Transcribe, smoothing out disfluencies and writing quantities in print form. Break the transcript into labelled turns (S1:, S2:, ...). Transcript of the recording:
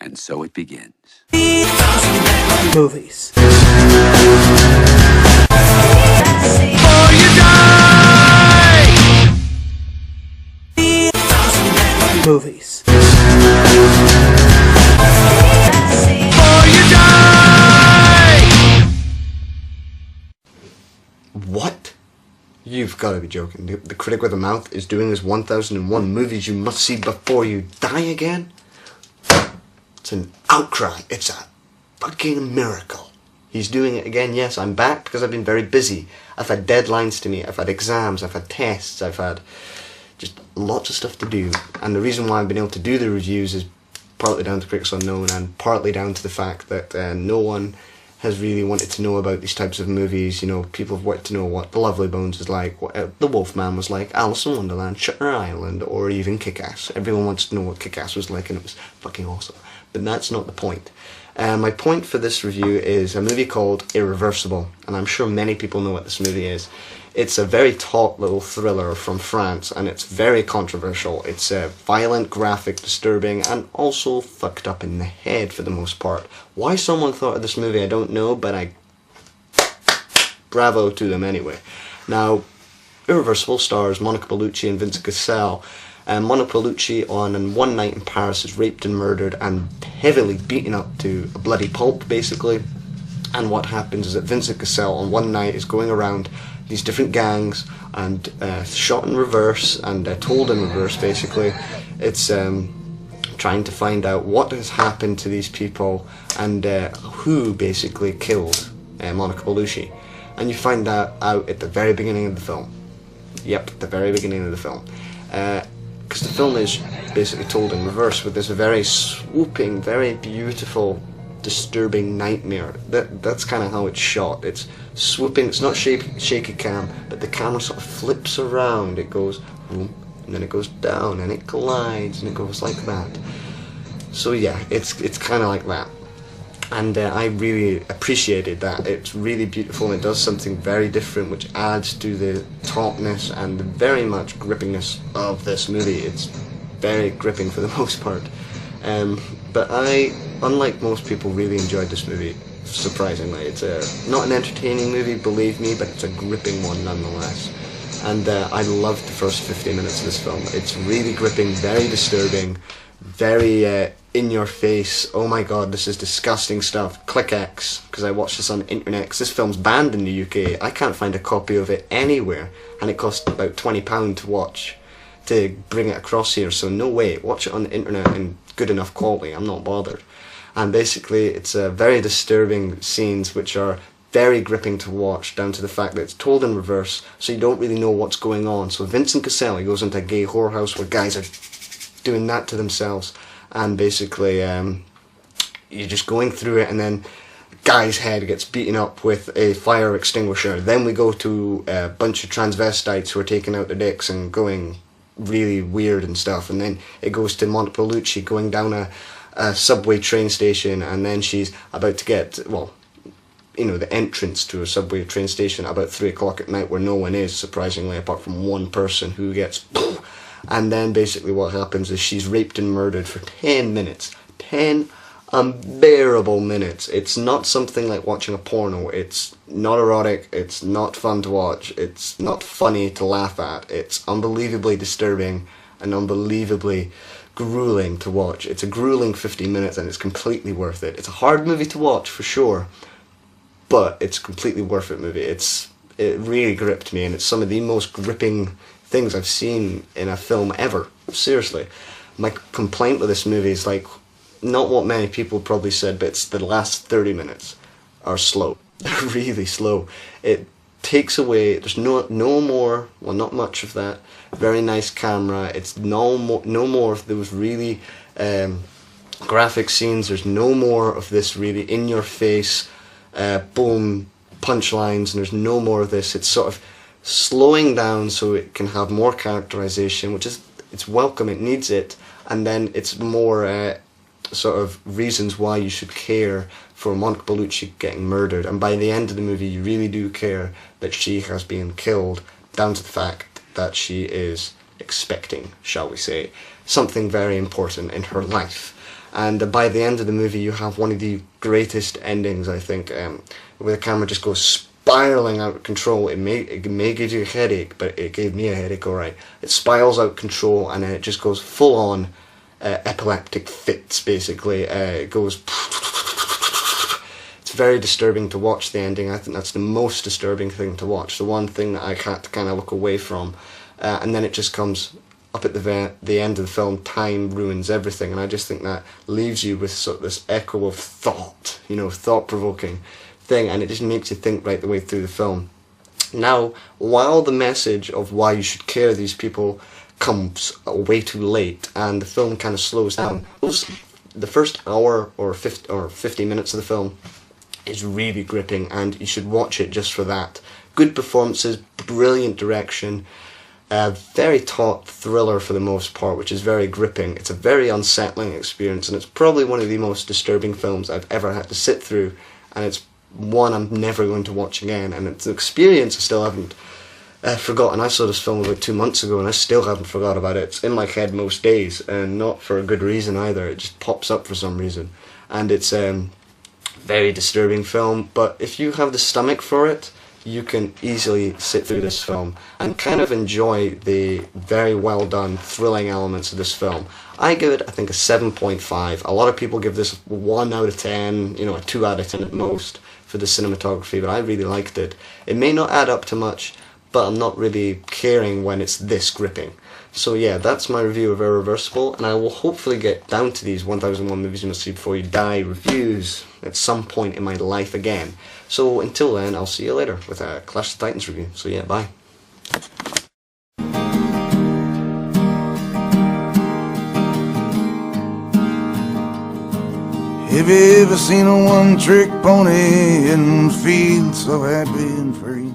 S1: And so it begins.
S2: Movies.
S1: Before you die!
S2: Movies.
S1: Before you die!
S3: What? You've got to be joking. The critic with a mouth is doing his 1001 movies you must see before you die again? It's an outcry. It's a fucking miracle. He's doing it again. Yes, I'm back because I've been very busy. I've had deadlines to meet. I've had exams. I've had tests. I've had just lots of stuff to do. And the reason why I've been able to do the reviews is partly down to Critics Unknown and partly down to the fact that no one has really wanted to know about these types of movies. You know, people have wanted to know what The Lovely Bones is like, what The Wolfman was like, Alice in Wonderland, Shutter Island, or even Kick-Ass. Everyone wants to know what Kick-Ass was like, and it was fucking awesome. But that's not the point. My point for this review is a movie called Irreversible, and I'm sure many people know what this movie is. It's a very taut little thriller from France, and it's very controversial. It's violent, graphic, disturbing, and also fucked up in the head for the most part. Why someone thought of this movie, I don't know, but bravo to them anyway. Now, Irreversible stars Monica Bellucci and Vincent Cassel. Monica Bellucci on one night in Paris is raped and murdered and heavily beaten up to a bloody pulp, basically. And what happens is that Vincent Cassel on one night is going around these different gangs and shot in reverse and told in reverse, basically. It's trying to find out what has happened to these people and who basically killed Monica Bellucci. And you find that out at the very beginning of the film. Yep, the very beginning of the film. Because the film is basically told in reverse with this very swooping, very beautiful, disturbing nightmare. That's kind of how it's shot. It's swooping. It's not shaky cam, but the camera sort of flips around. It goes boom, and then it goes down, and it glides, and it goes like that. So yeah, it's kind of like that. And I really appreciated that. It's really beautiful, and it does something very different, which adds to the tautness and the very much grippingness of this movie. It's very gripping for the most part. But I, unlike most people, really enjoyed this movie, surprisingly. It's not an entertaining movie, believe me, but it's a gripping one nonetheless. And I loved the first 15 minutes of this film. It's really gripping, very disturbing, very in your face. Oh my god, this is disgusting stuff. Click X, because I watched this on the internet, because this film's banned in the UK. I can't find a copy of it anywhere, and it cost about £20 to watch, to bring it across here, so no way. Watch it on the internet in good enough quality, I'm not bothered. And basically it's very disturbing scenes which are very gripping to watch, down to the fact that it's told in reverse, so you don't really know what's going on. So Vincent Cassel, he goes into a gay whorehouse where guys are doing that to themselves, and basically you're just going through it, and then a guy's head gets beaten up with a fire extinguisher. Then we go to a bunch of transvestites who are taking out their dicks and going really weird and stuff, and then it goes to Monica Bellucci going down a subway train station, and then she's about to get, well, you know, the entrance to a subway train station about 3 o'clock at night where no one is, surprisingly, apart from one person who gets and then basically what happens is she's raped and murdered for 10 minutes. 10 unbearable minutes. It's not something like watching a porno. It's not erotic. It's not fun to watch. It's not funny to laugh at. It's unbelievably disturbing and unbelievably grueling to watch. It's a grueling 15 minutes, and it's completely worth it. It's a hard movie to watch for sure, but it's a completely worth it movie. It really gripped me, and it's some of the most gripping things I've seen in a film ever. Seriously. My complaint with this movie is like not what many people probably said, but it's the last 30 minutes are slow. Really slow. It takes away, there's no more, well, not much of that very nice camera. It's no more of those really graphic scenes. There's no more of this really in your face boom punchlines, and there's no more of this. It's sort of slowing down so it can have more characterization, which is, it's welcome, it needs it, and then it's more sort of reasons why you should care for Monica Bellucci getting murdered, and by the end of the movie you really do care that she has been killed, down to the fact that she is expecting, shall we say, something very important in her life. And by the end of the movie, you have one of the greatest endings, I think, where the camera just goes spiraling out of control. It may give you a headache, but it gave me a headache, alright. It spirals out of control, and then it just goes full on epileptic fits, basically. It goes... It's very disturbing to watch, the ending. I think that's the most disturbing thing to watch, the one thing that I had to kind of look away from. And then it just comes up at the end of the film, time ruins everything, and I just think that leaves you with sort of this echo of thought, you know, thought-provoking thing, and it just makes you think right the way through the film. Now, while the message of why you should care these people comes way too late, and the film kind of slows down, the first hour or 50 minutes of the film is really gripping, and you should watch it just for that. Good performances, brilliant direction, a very taut thriller for the most part, which is very gripping. It's a very unsettling experience, and it's probably one of the most disturbing films I've ever had to sit through, and it's one I'm never going to watch again, and it's an experience I still haven't forgotten. I saw this film about 2 months ago, and I still haven't forgot about it. It's in my head most days, and not for a good reason either. It just pops up for some reason, and it's very disturbing film, but if you have the stomach for it, you can easily sit through this film and kind of enjoy the very well done, thrilling elements of this film. I give it, I think, a 7.5. A lot of people give this 1 out of 10, you know, a 2 out of 10 at most for the cinematography, but I really liked it. It may not add up to much, but I'm not really caring when it's this gripping. So yeah, that's my review of Irreversible, and I will hopefully get down to these 1001 Movies You Must See Before You Die reviews at some point in my life again. So until then, I'll see you later with a Clash of the Titans review. So yeah, bye.
S2: Have you ever seen a one-trick pony and feel so happy and free?